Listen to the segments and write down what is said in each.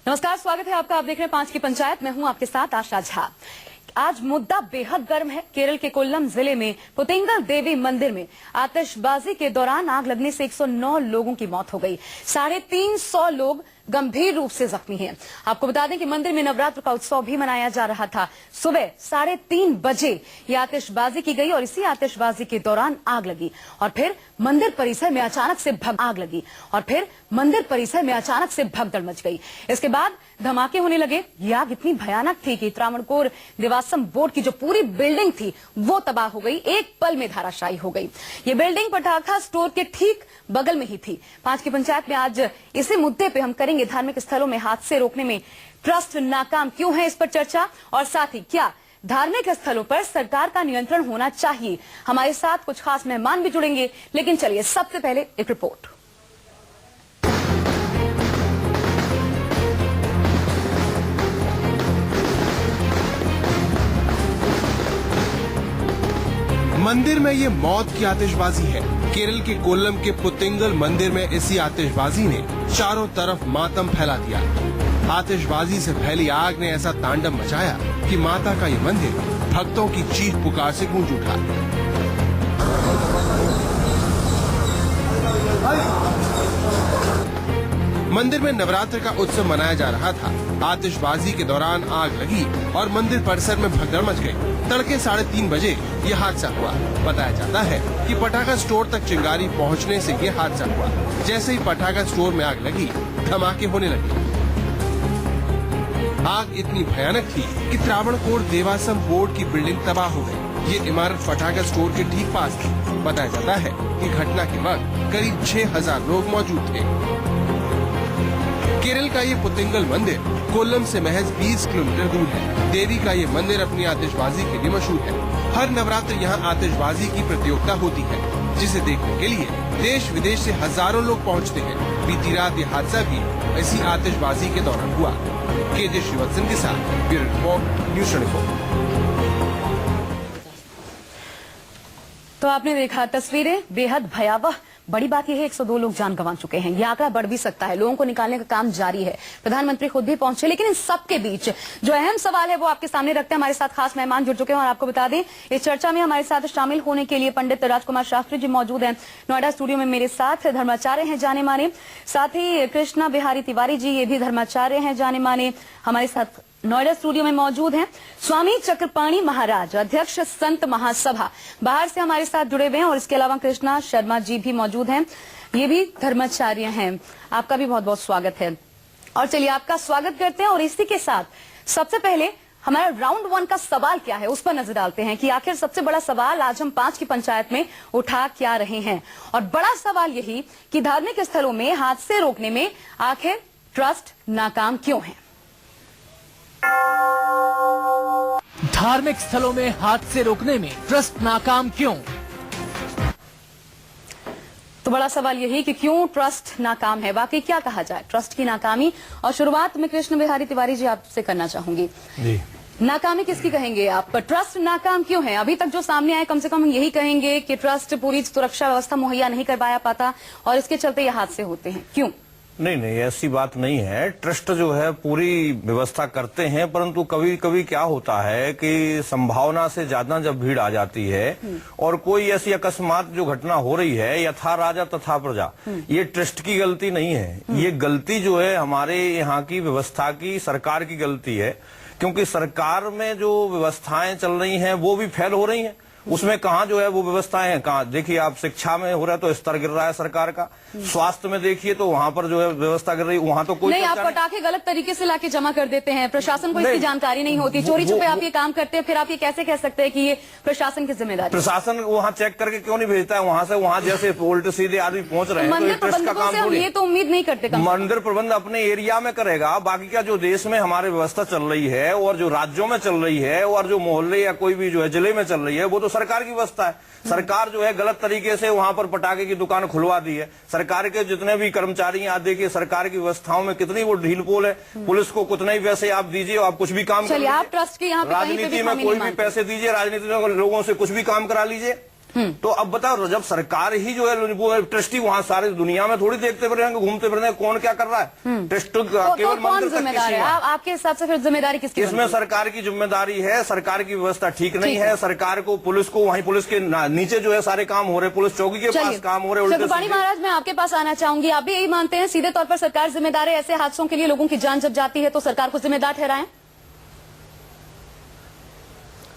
नमस्कार, स्वागत है आपका। आप देख रहे हैं 5 की पंचायत। मैं हूं आपके साथ आशा झा। आज मुद्दा बेहद गर्म है। केरल के कोल्लम जिले में पुतिंगल देवी मंदिर में आतिशबाजी के दौरान आग लगने से 109 लोगों की मौत हो गई। 350 लोग गंभीर रूप से जख्मी हैं। आपको बता दें कि मंदिर में नवरात्र का उत्सव भी मनाया जा रहा था। सुबह 3:30 बजे ये आतिशबाजी की गई और इसी आतिशबाजी के दौरान आग लगी और फिर मंदिर परिसर में अचानक से भगदड़ मच गई। इसके बाद धमाके होने लगे। ये आग इतनी भयानक थी कि त्रावणकोर देवासम बोर्ड की जो पूरी बिल्डिंग थी वो तबाह हो गई, एक पल में धराशायी हो गई। ये बिल्डिंग पटाखा स्टोर के ठीक बगल में ही थी। 5 की पंचायत में आज इसी मुद्दे पे हम करेंगे धार्मिक स्थलों में हादसे रोकने में ट्रस्ट नाकाम क्यों है, इस पर चर्चा। और साथ ही क्या धार्मिक स्थलों पर सरकार का नियंत्रण होना चाहिए। हमारे साथ कुछ खास मेहमान भी जुड़ेंगे, लेकिन चलिए सबसे पहले एक रिपोर्ट। मंदिर में ये मौत की आतिशबाजी है। केरल के कोल्लम के पुतिंगल मंदिर में इसी आतिशबाजी ने चारों तरफ मातम फैला दिया। आतिशबाजी से फैली आग ने ऐसा तांडव मचाया कि माता का ये मंदिर भक्तों की चीख पुकार से गूंज उठा। मंदिर में नवरात्र का उत्सव मनाया जा रहा था। आतिशबाजी के दौरान आग लगी और मंदिर परिसर में भगदड़ मच गई। तड़के 3:30 बजे ये हादसा हुआ। बताया जाता है कि पटाखा स्टोर तक चिंगारी पहुंचने से ये हादसा हुआ। जैसे ही पटाखा स्टोर में आग लगी, धमाके होने लगे। आग इतनी भयानक थी कि त्रावणकोर देवासम बोर्ड की बिल्डिंग तबाह हो गई। ये इमारत पटाखा स्टोर के ठीक पास थी। बताया जाता है कि घटना के वक्त करीब 6000 लोग मौजूद थे। केरल का ये पुतिंगल मंदिर कोल्लम से महज 20 किलोमीटर दूर है। देवी का ये मंदिर अपनी आतिशबाजी के लिए मशहूर है। हर नवरात्र यहाँ आतिशबाजी की प्रतियोगिता होती है, जिसे देखने के लिए देश विदेश से हजारों लोग पहुँचते हैं। बीती रात ये हादसा भी इसी आतिशबाजी के दौरान हुआ। केजे श्रीवत्सन के साथ ब्यूरो रिपोर्ट, न्यूज़ 24। तो आपने देखा तस्वीरें, बेहद भयावह। बड़ी बात यह है 102 लोग जान गंवा चुके हैं। यह आंकड़ा बढ़ भी सकता है। लोगों को निकालने का काम जारी है। प्रधानमंत्री खुद भी पहुंचे, लेकिन इन सबके बीच जो अहम सवाल है वो आपके सामने रखते हैं। हमारे साथ खास मेहमान जुड़ चुके हैं और आपको बता दें इस चर्चा में हमारे साथ शामिल होने के लिए पंडित राजकुमार शास्त्री जी मौजूद हैं नोएडा स्टूडियो में मेरे साथ। धर्माचार्य हैं जाने माने। साथ ही कृष्णा बिहारी तिवारी जी, ये भी धर्माचार्य हैं जाने माने, हमारे साथ नोएडा स्टूडियो में मौजूद हैं। स्वामी चक्रपाणी महाराज, अध्यक्ष संत महासभा, बाहर से हमारे साथ जुड़े हुए हैं। और इसके अलावा कृष्णा शर्मा जी भी मौजूद हैं, ये भी धर्माचार्य हैं। आपका भी बहुत बहुत स्वागत है। और चलिए आपका स्वागत करते हैं और इसी के साथ सबसे पहले हमारा राउंड 1 का सवाल क्या है उस पर नजर डालते हैं कि आखिर सबसे बड़ा सवाल आज हम 5 की पंचायत में उठा क्या रहे हैं। और बड़ा सवाल यही कि धार्मिक स्थलों में हादसे रोकने में आखिर ट्रस्ट नाकाम क्यों है। धार्मिक स्थलों में हादसे रोकने में ट्रस्ट नाकाम क्यों? तो बड़ा सवाल यही कि क्यों ट्रस्ट नाकाम है। वाकई क्या कहा जाए ट्रस्ट की नाकामी। और शुरुआत में कृष्ण बिहारी तिवारी जी आपसे करना चाहूंगी जी। नाकामी किसकी कहेंगे आप? ट्रस्ट नाकाम क्यों है? अभी तक जो सामने आए कम से कम हम यही कहेंगे कि ट्रस्ट पूरी सुरक्षा व्यवस्था मुहैया नहीं कर पाया पाता और इसके चलते ये हादसे होते हैं। क्यों? नहीं, ऐसी बात नहीं है। ट्रस्ट जो है पूरी व्यवस्था करते हैं, परंतु कभी कभी क्या होता है कि संभावना से ज्यादा जब भीड़ आ जाती है और कोई ऐसी अकस्मात जो घटना हो रही है, यथा राजा तथा प्रजा, ये ट्रस्ट की गलती नहीं है। ये गलती जो है हमारे यहाँ की व्यवस्था की, सरकार की गलती है। क्योंकि सरकार में जो व्यवस्थाएं चल रही हैं वो भी फेल हो रही हैं। उसमें कहाँ जो है वो व्यवस्थाएं हैं, कहाँ देखिए आप शिक्षा में हो रहा है तो स्तर गिर रहा है सरकार का। स्वास्थ्य में देखिए तो वहाँ पर जो है व्यवस्था गिर रही है, वहाँ तो कोई नहीं। आप पटाखे गलत तरीके से लाके जमा कर देते हैं, प्रशासन को इसकी जानकारी नहीं होती, चोरी छुपे आप ये काम करते हैं, फिर आप ये कैसे कह सकते हैं कि ये प्रशासन की जिम्मेदारी? प्रशासन वहाँ चेक करके क्यों नहीं भेजता है? वहाँ से वहाँ जैसे उल्टे सीधे आदमी पहुंच रहे हैं, मंदिर प्रबंधकों से हम ये तो उम्मीद नहीं करते। मंदिर प्रबंध अपने एरिया में करेगा, बाकी का जो देश में हमारी व्यवस्था चल रही है और जो राज्यों में चल रही है और जो मोहल्ले या कोई भी जो है जिले में चल रही है वो तो सरकार की व्यवस्था है। सरकार जो है गलत तरीके से वहां पर पटाखे की दुकान खुलवा दी है। सरकार के जितने भी कर्मचारी हैं, आप देखिए सरकार की व्यवस्थाओं में कितनी वो ढील पोल है। पुलिस को कितने ही पैसे आप दीजिए, आप कुछ भी काम चलिए, आप ट्रस्ट के यहाँ पे राजनीति में कोई भी पैसे दीजिए, राजनीति में लोगों से कुछ भी काम करा लीजिए। तो अब बताओ, जब सरकार ही जो है ट्रस्टी वहाँ सारे दुनिया में थोड़ी देखते फिर रहेंगे, घूमते फिर कौन क्या कर रहा है, ट्रस्ट केवल कौन जिम्मेदार है? आपके हिसाब से फिर जिम्मेदारी किसकी? इसमें सरकार की जिम्मेदारी है। सरकार की व्यवस्था ठीक नहीं है। सरकार को, पुलिस को, वहीं पुलिस के नीचे जो है सारे काम हो रहे, पुलिस चौकी के पास काम हो रहे। त्रिपाठी महाराज, मैं आपके पास आना चाहूंगी। आप भी यही मानते हैं सीधे तौर पर सरकार जिम्मेदार है? ऐसे हादसों के लिए लोगों की जान जब जाती है तो सरकार को जिम्मेदार ठहराएं?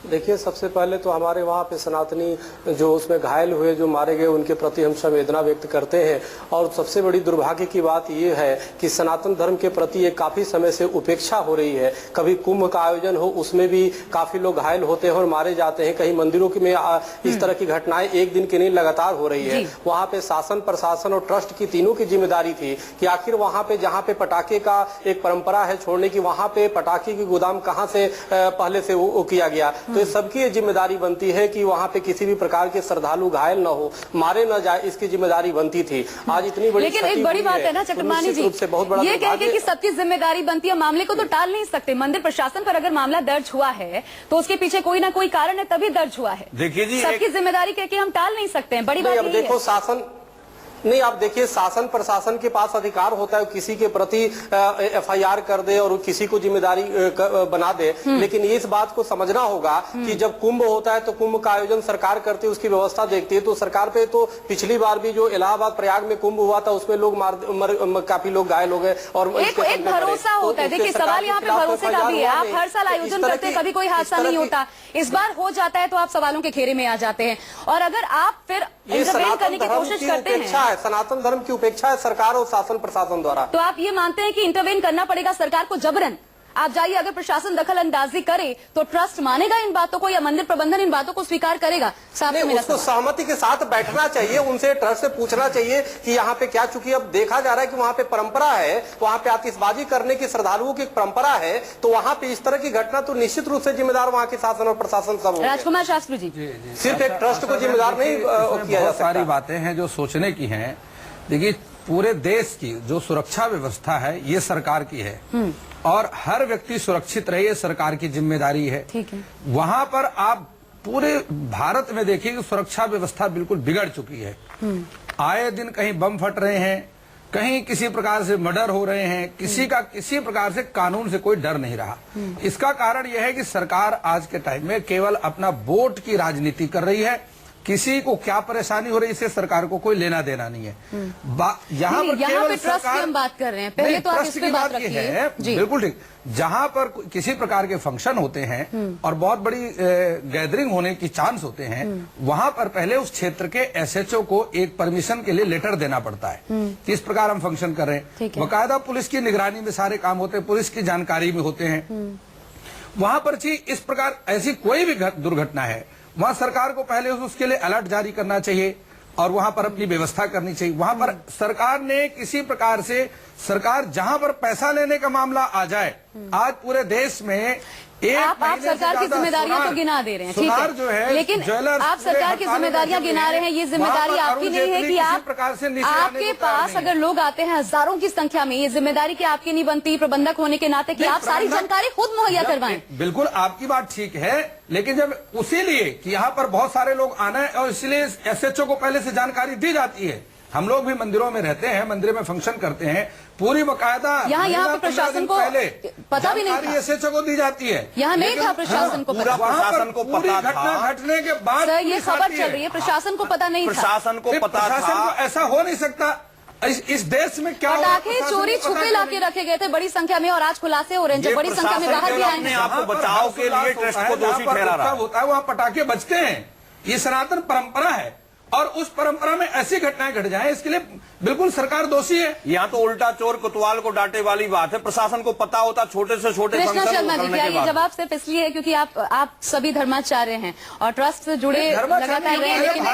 देखिए, सबसे पहले तो हमारे वहाँ पे सनातनी जो उसमें घायल हुए, जो मारे गए, उनके प्रति हम संवेदना व्यक्त करते हैं। और सबसे बड़ी दुर्भाग्य की बात ये है कि सनातन धर्म के प्रति ये काफी समय से उपेक्षा हो रही है। कभी कुंभ का आयोजन हो, उसमें भी काफी लोग घायल होते हैं और मारे जाते हैं। कहीं मंदिरों में इस तरह की घटनाएं एक दिन की नहीं लगातार हो रही है। वहाँ पे शासन, प्रशासन और ट्रस्ट की तीनों की जिम्मेदारी थी कि आखिर वहाँ पे जहाँ पे पटाखे का एक परंपरा है छोड़ने की, वहाँ पे पटाखे की गोदाम कहाँ से पहले से वो किया गया। तो सबकी ये जिम्मेदारी बनती है कि वहाँ पे किसी भी प्रकार के श्रद्धालु घायल न हो, मारे न जाए, इसकी जिम्मेदारी बनती थी। आज इतनी बड़ी, लेकिन एक बड़ी बात है ना चक्रमानी जी, ये कह के कि सबकी जिम्मेदारी बनती है, मामले को तो टाल नहीं सकते। मंदिर प्रशासन पर अगर मामला दर्ज हुआ है तो उसके पीछे कोई ना कोई कारण है, तभी दर्ज हुआ है। देखिए जी, सबकी जिम्मेदारी कह के हम टाल नहीं सकते हैं। बड़ी बात देखो, शासन नहीं, आप देखिए, शासन प्रशासन के पास अधिकार होता है किसी के प्रति एफआईआर कर दे और किसी को जिम्मेदारी बना दे। लेकिन इस बात को समझना होगा कि जब कुंभ होता है तो कुंभ का आयोजन सरकार करती है, उसकी व्यवस्था देखती है। तो सरकार पे तो पिछली बार भी जो इलाहाबाद प्रयाग में कुंभ हुआ था उसमें लोग काफी लोग घायल हो गए। और एक भरोसा होता है। देखिए, सवाल यहाँ पे भरोसे का भी है। आप हर साल आयोजन करते हैं, कभी कोई हादसा नहीं होता। इस बार हो जाता है तो आप सवालों के घेरे में आ जाते हैं। और अगर आप फिर इंटरवेन करने की कोशिश करते हैं, सनातन धर्म की उपेक्षा है सरकार और शासन प्रशासन द्वारा, तो आप ये मानते हैं कि इंटरवेन करना पड़ेगा सरकार को जबरन? आप जाइए, अगर प्रशासन दखल अंदाजी करे तो ट्रस्ट मानेगा इन बातों को या मंदिर प्रबंधन इन बातों को स्वीकार करेगा? उसको सहमति के साथ बैठना चाहिए, उनसे ट्रस्ट से पूछना चाहिए कि यहाँ पे क्या, चूंकि अब देखा जा रहा है कि वहाँ पे परंपरा है, वहाँ पे आतिशबाजी करने की श्रद्धालुओं की परंपरा है, तो वहाँ पे इस तरह की घटना तो निश्चित रूप से जिम्मेदार वहाँ के शासन और प्रशासन सब। राजकुमार शास्त्री जी, सिर्फ एक ट्रस्ट को जिम्मेदार नहीं किया जा सकता। सारी बातें हैं जो सोचने की हैं। देखिए, पूरे देश की जो सुरक्षा व्यवस्था है ये सरकार की है और हर व्यक्ति सुरक्षित रहे, ये सरकार की जिम्मेदारी है। ठीक है। वहां पर आप पूरे भारत में देखिए कि सुरक्षा व्यवस्था बिल्कुल बिगड़ चुकी है। आए दिन कहीं बम फट रहे हैं, कहीं किसी प्रकार से मर्डर हो रहे हैं, किसी का किसी प्रकार से कानून से कोई डर नहीं रहा। इसका कारण यह है कि सरकार आज के टाइम में केवल अपना वोट की राजनीति कर रही है। किसी को क्या परेशानी हो रही है इससे सरकार को कोई लेना देना नहीं है। यहाँ पे ट्रस्ट की हम बात कर रहे हैं, पहले तो आप इस पे बात रखिए। बिल्कुल ठीक। जहाँ पर किसी प्रकार के फंक्शन होते हैं और बहुत बड़ी गैदरिंग होने की चांस होते हैं, वहां पर पहले उस क्षेत्र के एसएचओ को एक परमिशन के लिए लेटर देना पड़ता है कि इस प्रकार हम फंक्शन कर रहे हैं। बाकायदा पुलिस की निगरानी में सारे काम होते हैं, पुलिस की जानकारी में होते हैं। वहां पर जी इस प्रकार ऐसी कोई भी दुर्घटना है, वहां सरकार को पहले उसके लिए अलर्ट जारी करना चाहिए और वहां पर अपनी व्यवस्था करनी चाहिए। वहां पर सरकार ने किसी प्रकार से, सरकार जहां पर पैसा लेने का मामला आ जाए, आज पूरे देश में आप सरकार की जिम्मेदारियां तो गिना दे रहे हैं, ठीक है, जो है, लेकिन आप सरकार की जिम्मेदारियां गिना रहे हैं। ये जिम्मेदारी आपकी नहीं है कि आपके पास अगर लोग आते हैं हजारों की संख्या में, ये जिम्मेदारी की आपकी नहीं बनती प्रबंधक होने के नाते कि आप सारी जानकारी खुद मुहैया करवाएं? बिल्कुल आपकी बात ठीक है, लेकिन जब उसी लिए कि यहाँ पर बहुत सारे लोग आना है और इसलिए एसएचओ को पहले से जानकारी दी जाती है। हम लोग भी मंदिरों में रहते हैं, मंदिर में फंक्शन करते हैं, पूरी बकायदा यहाँ पे प्रशासन को पता भी नहीं था, एसएचओ को दी जाती है। यहाँ नहीं था प्रशासन को पता, प्रशासन को पता घटना घटने के बाद ये खबर चल रही है, प्रशासन को पता नहीं था। प्रशासन को पता था, ऐसा हो नहीं सकता। इस देश में क्या पटाखे चोरी छुपे लाके रखे गए थे बड़ी संख्या में और आज खुलासे हो रहे हैं जो बड़ी संख्या में बाहर भी आए हैं। आपको बचाव के लिए ट्रस्ट को दोषी ठहरा रहा होता है, वहाँ पटाखे बजते हैं। ये सनातन परंपरा है और उस परंपरा में ऐसी घटनाएं घट जाएं, इसके लिए बिल्कुल सरकार दोषी है। यहाँ तो उल्टा चोर कोतवाल को डांटे वाली बात है। प्रशासन को पता होता छोटे से छोटे कृष्णा शर्मा जी, क्या ये जवाब सिर्फ इसलिए है क्योंकि आप सभी धर्माचार्य हैं और ट्रस्ट से जुड़े लगातार रहे हैं? लेकिन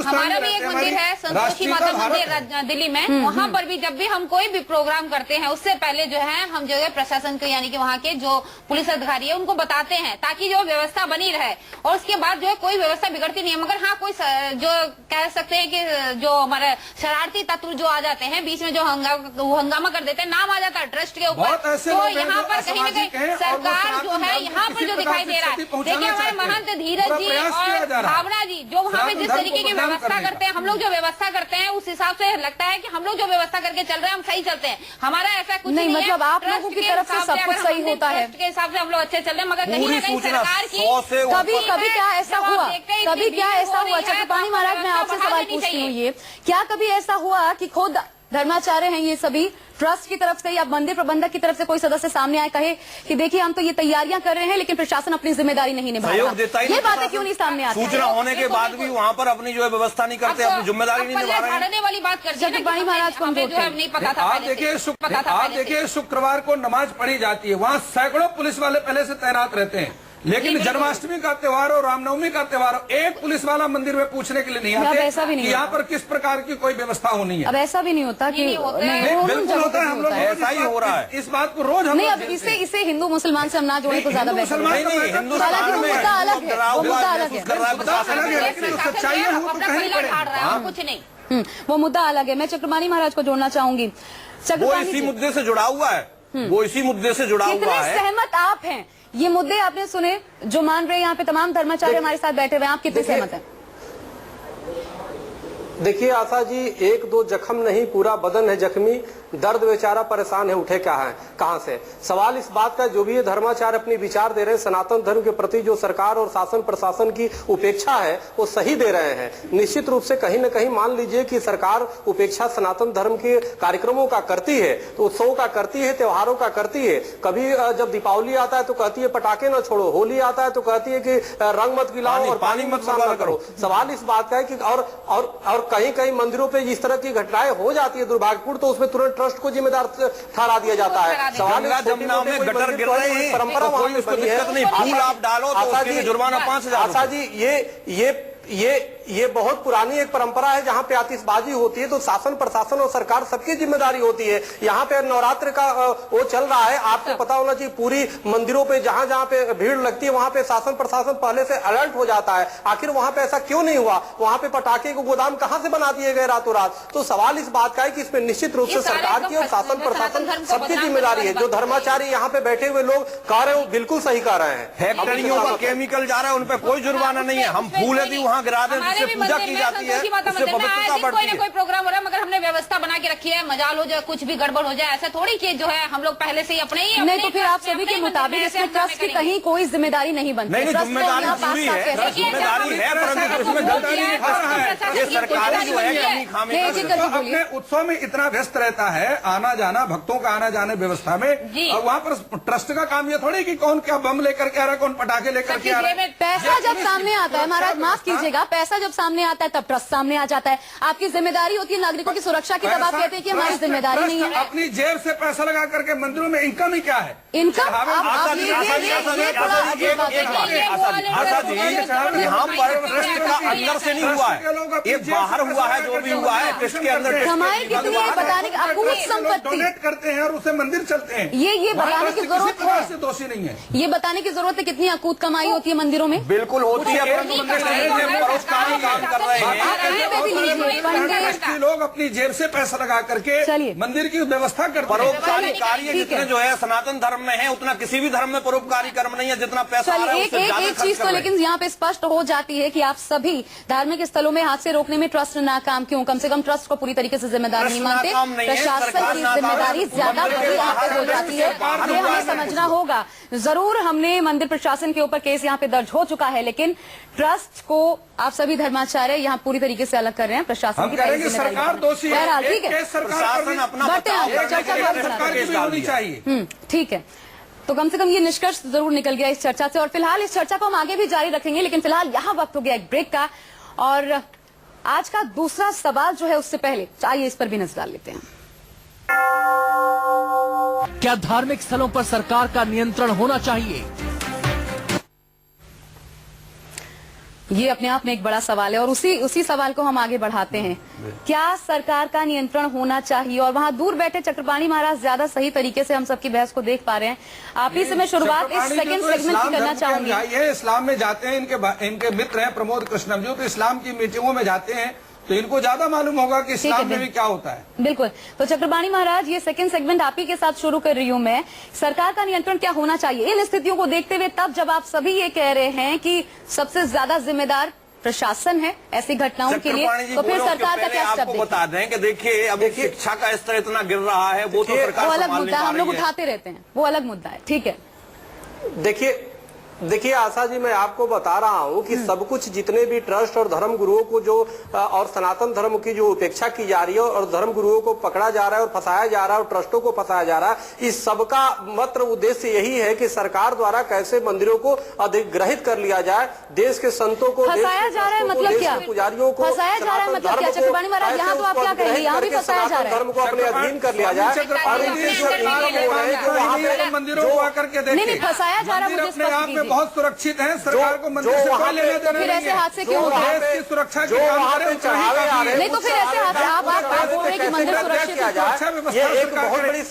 हमारा भी एक मंदिर है, संतोषी माता मंदिर दिल्ली में, वहाँ पर भी जब भी हम कोई भी प्रोग्राम करते हैं उससे पहले जो है हम जो है प्रशासन को, यानी कि वहाँ के जो पुलिस अधिकारी है उनको बताते हैं ताकि जो व्यवस्था बनी रहे। और उसके बाद जो है कोई व्यवस्था बिगड़ती नहीं है, मगर हाँ कोई जो कह सकते हैं कि जो हमारे शरारती तत्व जो आ जाते हैं बीच में जो हंगामा कर देते हैं, नाम आ जाता है ट्रस्ट के ऊपर, तो यहाँ पर कहीं न कहीं सरकार जो है यहाँ पर जो दिखाई दे रहा है, देखिए हमारे महंत धीरज जी और भावना जी जो वहाँ पे जिस तरीके की व्यवस्था करते हैं, हम लोग जो व्यवस्था करते हैं उस हिसाब से लगता है कि हम लोग जो व्यवस्था करके चल रहे हैं हम सही चलते हैं। हमारा ऐसा कुछ नहीं है, मतलब आप लोगों की तरफ से सब कुछ सही होता है, के हिसाब से हम लोग अच्छे चल रहे हैं, मगर कहीं ना कहीं सरकार की कभी कभी क्या ऐसा हुआ, कभी क्या ऐसा हुआ चक्रपाणी महाराज, मैं आपसे सवाल पूछती हूँ, ये क्या कभी ऐसा हुआ कि खुद धर्माचार्य हैं ये सभी, ट्रस्ट की तरफ से या मंदिर प्रबंधक की तरफ से कोई सदस्य सामने आए कहे कि देखिए हम तो ये तैयारियां कर रहे हैं लेकिन प्रशासन अपनी जिम्मेदारी नहीं निभा रहा, ये बातें क्यों नहीं सामने आती? सूचना होने के बाद भी वहाँ पर अपनी जो है व्यवस्था नहीं करते, अपनी जिम्मेदारी नहीं निभा रहे हैं। वाली बात करते हैं चक्रपाणी महाराज को नहीं पता था। आप देखिए शुक्रवार को नमाज पढ़ी जाती है, वहाँ सैकड़ों पुलिस वाले पहले से तैनात रहते हैं, लेकिन जन्माष्टमी का त्योहार और रामनवमी का त्योहार एक पुलिस वाला मंदिर में पूछने के लिए नहीं आते ऐसा भी नहीं कि यहाँ पर किस प्रकार की कोई व्यवस्था होनी है। अब ऐसा भी नहीं होता कि बिल्कुल होता है, हम लोग ऐसा ही हो रहा है, इस बात को रोज हम नहीं, अब इसे हिंदू मुसलमान से हम ना जोड़े तो ज्यादा बेहतर है। हिंदुस्तान में मुद्दा अलग है, वो मुद्दा अलग है, सच्चाई है वो तो कहीं पड़े, कुछ नहीं, वो मुद्दा अलग है। मैं चक्रपाणी महाराज को जोड़ना चाहूंगी। वो इसी मुद्दे से जुड़ा हुआ है, वो इसी मुद्दे से जुड़ा हुआ कितने है। सहमत आप हैं? ये मुद्दे आपने सुने जो मान रहे हैं यहाँ पे तमाम धर्माचार्य हमारे साथ बैठे हुए हैं, आप कितने सहमत हैं? देखिए आशा जी, एक दो जख्म नहीं पूरा बदन है जख्मी, दर्द बेचारा परेशान है उठे कहां से। सवाल इस बात का जो भी ये धर्माचार्य अपनी विचार दे रहे हैं सनातन धर्म के प्रति, जो सरकार और शासन प्रशासन की उपेक्षा है वो सही दे रहे हैं। निश्चित रूप से कहीं न कहीं मान लीजिए कि सरकार उपेक्षा सनातन धर्म के कार्यक्रमों का करती है, तो उत्सवों का करती है, त्योहारों का करती है। कभी जब दीपावली आता है तो कहती है पटाखे न छोड़ो, होली आता है तो कहती है कि रंग मत गिलाओ और पानी मत बर्बाद करो। सवाल इस बात का है कि और कहीं कहीं मंदिरों पे इस तरह की घटनाएं हो जाती है दुर्भाग्यपूर्ण, तो उसमें तुरंत ट्रस्ट को जिम्मेदार ठहरा दिया जाता है। गंगा जमुना में गटर गिर रहे हैं, परंपरा वहां पे बनी है, नहीं, फूल आप डालो तो उसके लिए जुर्माना 5,000। आशा जी ये बहुत पुरानी एक परंपरा है, जहाँ पे आतिशबाजी होती है तो शासन प्रशासन और सरकार सबकी जिम्मेदारी होती है। यहाँ पे नवरात्र का वो चल रहा है, आपको पता होना चाहिए, पूरी मंदिरों पे जहाँ पे भीड़ लगती है वहाँ पे शासन प्रशासन पहले से अलर्ट हो जाता है। आखिर वहाँ पे ऐसा क्यों नहीं हुआ? वहाँ पे पटाखे को गोदाम कहाँ से बना दिए गए रातों रात? तो सवाल इस बात का है कि इसमें निश्चित रूप से सरकार की और शासन प्रशासन सबकी जिम्मेदारी है। जो धर्माचार्य यहाँ पे बैठे हुए लोग कह रहे हैं बिल्कुल सही कह रहे हैं। फैक्ट्रियों का केमिकल जा रहा है, उन पर कोई जुर्माना नहीं है। हम फूल यदि वहाँ गिरा दें उससे पूजा की जाती है, उससे पवित्रता बढ़ती है। कोई प्रोग्राम हो रहा है मगर हमने व्यवस्था बना के रखी है, मजाल हो जाए कुछ भी गड़बड़ हो जाए, ऐसा थोड़ी चीज जो है हम लोग पहले से ही अपने ही नहीं, तो फिर आप सभी के मुताबिक इसमें ट्रस्ट की कहीं कोई जिम्मेदारी नहीं बनती। नहीं, जिम्मेदारी पूरी है, जिम्मेदारी है, परंतु उसमें गलती नहीं कर रहा है। ये सरकारी जो है कमी खामी अपने उत्सव में इतना व्यस्त रहता है, आना जाना, भक्तों का आना जाने व्यवस्था में, और वहाँ पर ट्रस्ट का काम ये थोड़ी कि कौन क्या बम लेकर के आ रहा है, कौन पटाखे लेकर के आ रहा है। पैसा जब सामने आता है, महाराज माफ कीजिएगा, पैसा जब सामने आता है तब ट्रस्ट सामने आ जाता है। आपकी जिम्मेदारी होती है नागरिकों की सुरक्षा की, तब आप कहते हैं कि हमारी जिम्मेदारी नहीं है। अपनी जेब से पैसा लगा करके मंदिरों में इनकम ही क्या है? इनकम यहाँ पर ट्रस्ट का अंदर से नहीं हुआ है, ये बाहर हुआ है। जो भी हुआ है ट्रस्ट के अंदर कमाई कितनी है बताने की, अकूत संपत्ति डोनेट करते हैं और उसे मंदिर चलते हैं। ये बताने की जरूरत है, दोषी नहीं है। ये बताने की जरूरत है कितनी अकूत कमाई होती है मंदिरों में। बिल्कुल होती है, परंतु परोपकारी काम कर रहे हैं। लोग अपनी जेब से पैसा लगा करके मंदिर की व्यवस्था करते हैं। परोपकारी कार्य जितने जो है सनातन धर्म में है, उतना किसी भी धर्म में परोपकारी कर्म नहीं है जितना पैसा आ रहा है उससे ज्यादा एक चीज तो लेकिन यहाँ पे स्पष्ट हो जाती है कि आप सभी धार्मिक स्थलों में हादसे रोकने में ट्रस्ट नाकाम क्यों? कम से कम ट्रस्ट को पूरी तरीके से जिम्मेदार नहीं मानते, प्रशासन की जिम्मेदारी ज्यादा बड़ी यहाँ पे हो जाती है। ये हमें समझना होगा। जरूर हमने मंदिर प्रशासन के ऊपर केस यहाँ पे दर्ज हो चुका है, लेकिन ट्रस्ट को आप सभी धर्माचार्य यहाँ पूरी तरीके से अलग कर रहे हैं। प्रशासन की सरकार दोषी है, ठीक है, प्रशासन अपना चाहिए। ठीक है, तो कम से कम ये निष्कर्ष जरूर निकल गया इस चर्चा से, और फिलहाल इस चर्चा को हम आगे भी जारी रखेंगे, लेकिन फिलहाल यहाँ वक्त हो गया एक ब्रेक का। और आज का दूसरा सवाल जो है उससे पहले आइए इस पर भी नजर डाल लेते हैं। क्या धार्मिक स्थलों पर सरकार का नियंत्रण होना चाहिए? ये अपने आप में एक बड़ा सवाल है और उसी सवाल को हम आगे बढ़ाते हैं। क्या सरकार का नियंत्रण होना चाहिए? और वहां दूर बैठे चक्रपाणी महाराज ज्यादा सही तरीके से हम सबकी बहस को देख पा रहे हैं। आप ही से मैं शुरुआत इस सेकंड सेगमेंट की करना चाहूंगी। ये इस्लाम में जाते हैं, इनके मित्र हैं प्रमोद कृष्णम जी, तो इस्लाम की मीटिंगों में जाते हैं, तो इनको ज्यादा मालूम होगा कि इस्लाम में भी क्या होता है। बिल्कुल। तो चक्रपाणी महाराज, ये सेकंड सेगमेंट आप ही के साथ शुरू कर रही हूँ मैं। सरकार का नियंत्रण क्या होना चाहिए इन स्थितियों को देखते हुए, तब जब आप सभी ये कह रहे हैं कि सबसे ज्यादा जिम्मेदार प्रशासन है ऐसी घटनाओं के लिए, तो फिर सरकार का क्या स्टेप? आपको बता दें कि देखिए अब शिक्षा का स्तर इतना गिर रहा है, वो तो सरकार अलग मुद्दा हम लोग उठाते रहते हैं, वो अलग मुद्दा है, ठीक है। देखिए आशा जी, मैं आपको बता रहा हूं कि सब कुछ जितने भी ट्रस्ट और धर्म गुरुओं को जो और सनातन धर्म की जो उपेक्षा की जा रही है और धर्म गुरुओं को पकड़ा जा रहा है और फंसाया जा रहा है और ट्रस्टों को फंसाया जा रहा है, इस सबका मात्र उद्देश्य यही है कि सरकार द्वारा कैसे मंदिरों को अधिग्रहित कर लिया जाए, देश के संतों को फंसाया जा रहा है मतलब क्या? पुजारियों को फंसाया जा रहा है मतलब क्या? चक्रपाणी महाराज, यहाँ तो आप क्या कहेंगे? यहाँ भी फंसाया जा रहा है, धर्म को अपने अधीन कर लिया जाए और मंदिरों को आकर के नहीं फंसाया जा रहा है, मुझे अपने आप में बहुत सुरक्षित है। सरकार को मंदिर से कोई लेना देना फिर ऐसे हादसे क्यों होते हैं? देश की सुरक्षा की काम करें, नहीं तो फिर ऐसे हादसे आप बोल रहे हैं कि मंदिर सुरक्षित है, ये एक बहुत बड़ी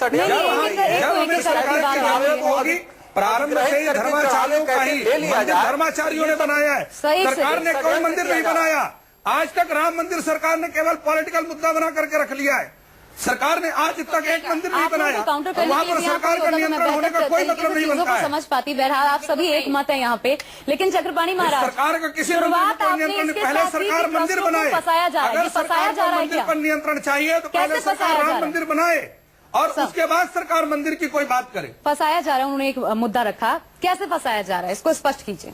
होगी। प्रारंभ से ही धर्माचार्यों का ही मंदिर धर्माचार्यों ने बनाया है, सरकार ने कोई मंदिर नहीं बनाया। आज तक राम मंदिर सरकार ने केवल पॉलिटिकल मुद्दा बना करके रख लिया है। सरकार ने आज तक एक मंदिर नहीं बनाया, वहाँ पर सरकार का नियंत्रण होने का कोई मतलब नहीं बनता है। समझ पाती, बहरहाल आप सभी एक मत है यहाँ पे, लेकिन चक्रपाणी महाराज, सरकार का किसी नियंत्रण पहले सरकार मंदिर बनाए। अगर सरकार को मंदिर पर नियंत्रण चाहिए तो पहले सरकार राम मंदिर बनाए और उसके बाद सरकार मंदिर की कोई बात करे। फंसाया जा रहा है, उन्होंने एक मुद्दा रखा, कैसे फंसाया जा रहा है इसको स्पष्ट कीजिए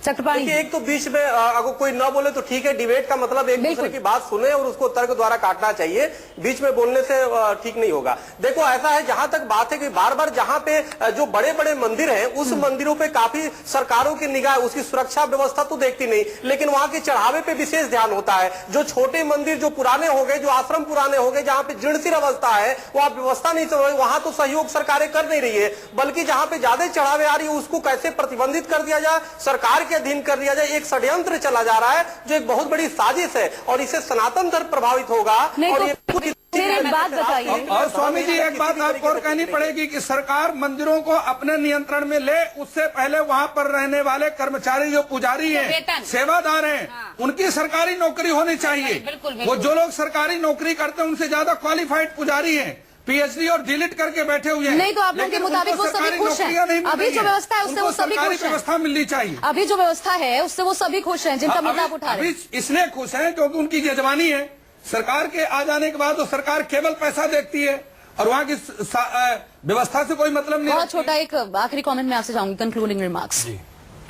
चक्रपाणी। एक तो बीच में अगर कोई न बोले तो ठीक है, डिबेट का मतलब एक दूसरे की बात सुने और उसको तर्क द्वारा काटना चाहिए, बीच में बोलने से ठीक नहीं होगा। देखो ऐसा है, जहां तक बात है कि बार बार जहां पे जो बड़े बड़े मंदिर हैं उस मंदिरों पे काफी सरकारों की निगाह, उसकी सुरक्षा व्यवस्था तो देखती नहीं, लेकिन वहां के चढ़ावे पे विशेष ध्यान होता है। जो छोटे मंदिर जो पुराने हो गए, जो आश्रम पुराने हो गए, जहां पे जीर्णशील अवस्था है, वहां व्यवस्था नहीं चल रही, वहां तो सहयोग सरकारें कर नहीं रही है, बल्कि जहां पे ज्यादा चढ़ावे आ रही है उसको कैसे प्रतिबंधित कर दिया जाए, सरकार अधीन कर दिया जाए, एक षड्यंत्र चला जा रहा है जो एक बहुत बड़ी साजिश है और इससे सनातन धर्म प्रभावित होगा। और ये बात बताइए। और स्वामी जी एक बात आपको और कहनी पड़ेगी कि सरकार मंदिरों को अपने नियंत्रण में ले, उससे पहले वहां पर रहने वाले कर्मचारी जो पुजारी हैं, सेवादार हैं, उनकी सरकारी नौकरी होनी चाहिए। वो जो लोग सरकारी नौकरी करते हैं उनसे ज्यादा क्वालिफाइड पुजारी हैं, पीएचडी और डिलीट करके बैठे हुए हैं। नहीं तो आप लोगों के मुताबिक वो सभी खुश हैं। अभी जो व्यवस्था है उससे वो सभी खुश हैं। व्यवस्था मिलनी चाहिए। अभी जो व्यवस्था है उससे वो सभी खुश हैं जिनका मुद्दा उठा रहे हैं। इसलिए खुश हैं क्योंकि उनकी यजमानी है। सरकार के आ जाने के बाद तो सरकार केवल पैसा देखती है और वहाँ की व्यवस्था से कोई मतलब नहीं। बहुत छोटा एक आखिरी कमेंट में आपसे चाहूंगी, कंक्लूडिंग रिमार्क्स।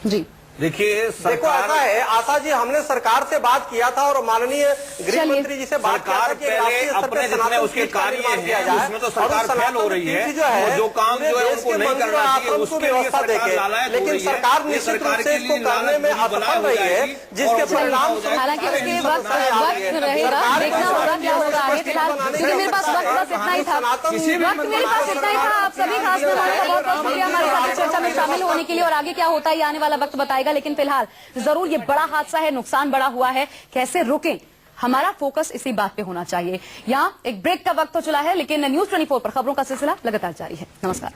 जी देखिए देखो ऐसा है आशा जी, हमने सरकार से बात किया था और माननीय गृह मंत्री जी से बात किया था कि राष्ट्रीय स्तर पर जितने उसके कार्य हैं उसमें तो सरकार फेल हो रही है, जो काम जो है उनको नहीं करना चाहिए, उसके व्यवस्था देखे, लेकिन सरकार निश्चित रूप से इसको करने में असफल रही है, जिसके परिणाम हालांकि उसके वक्त रहेगा, देखना होगा क्या होगा आगे। फिलहाल क्योंकि मेरे पास वक्त बस इतना ही था, वक्त मेरे पास इतना ही था। आप सभी खास मेहमानों का बहुत बहुत शुक्रिया हमारे साथ चर्चा में शामिल होने के लिए, और आगे क्या होता है ये आने वाला वक्त बताएगा। लेकिन फिलहाल जरूर ये बड़ा हादसा है, नुकसान बड़ा हुआ है, कैसे रुकें, हमारा फोकस इसी बात पे होना चाहिए। यहाँ एक ब्रेक का वक्त तो चला है, लेकिन न्यूज़ 24 पर खबरों का सिलसिला लगातार जारी है। नमस्कार।